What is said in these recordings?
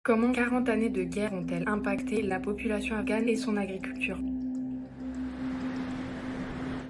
Comment 40 années de guerre ont-elles impacté la population afghane et son agriculture?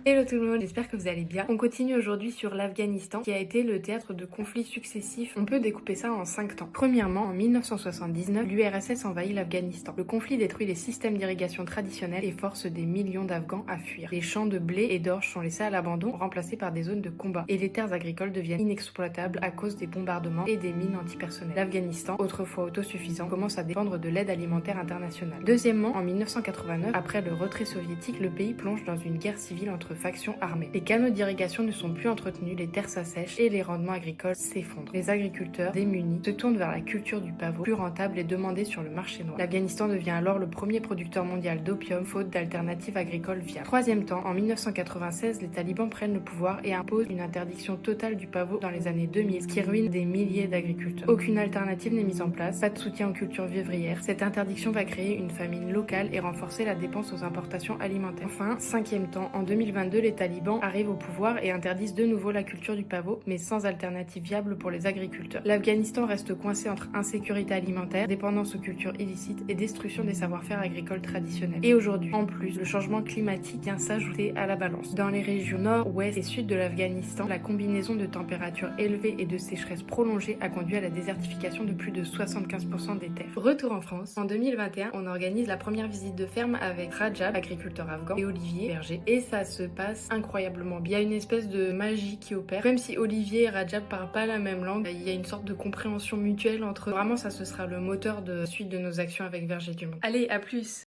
Hello tout le monde, j'espère que vous allez bien. On continue aujourd'hui sur l'Afghanistan qui a été le théâtre de conflits successifs. On peut découper ça en 5 temps. Premièrement, en 1979, l'URSS envahit l'Afghanistan. Le conflit détruit les systèmes d'irrigation traditionnels et force des millions d'Afghans à fuir. Les champs de blé et d'orge sont laissés à l'abandon, remplacés par des zones de combat. Et les terres agricoles deviennent inexploitables à cause des bombardements et des mines antipersonnelles. L'Afghanistan, autrefois autosuffisant, commence à dépendre de l'aide alimentaire internationale. Deuxièmement, en 1989, après le retrait soviétique, le pays plonge dans une guerre civile entre factions armées. Les canaux d'irrigation ne sont plus entretenus, les terres s'assèchent et les rendements agricoles s'effondrent. Les agriculteurs, démunis, se tournent vers la culture du pavot, plus rentable et demandée sur le marché noir. L'Afghanistan devient alors le premier producteur mondial d'opium, faute d'alternatives agricoles viables. Troisième temps, en 1996, les talibans prennent le pouvoir et imposent une interdiction totale du pavot dans les années 2000, ce qui ruine des milliers d'agriculteurs. Aucune alternative n'est mise en place, pas de soutien aux cultures vivrières. Cette interdiction va créer une famine locale et renforcer la dépense aux importations alimentaires. Enfin, cinquième temps, en 2022, les talibans arrivent au pouvoir et interdisent de nouveau la culture du pavot, mais sans alternative viable pour les agriculteurs. L'Afghanistan reste coincé entre insécurité alimentaire, dépendance aux cultures illicites et destruction des savoir-faire agricoles traditionnels. Et aujourd'hui, en plus, le changement climatique vient s'ajouter à la balance. Dans les régions nord, ouest et sud de l'Afghanistan, la combinaison de températures élevées et de sécheresse prolongée a conduit à la désertification de plus de 75% des terres. Retour en France, en 2021, on organise la première visite de ferme avec Rajab, agriculteur afghan, et Olivier, berger, et ça se passe incroyablement bien. Il y a une espèce de magie qui opère. Même si Olivier et Rajab parlent pas la même langue, il y a une sorte de compréhension mutuelle entre eux. Vraiment, ça ce sera le moteur de suite de nos actions avec Verger du Monde. Allez, à plus!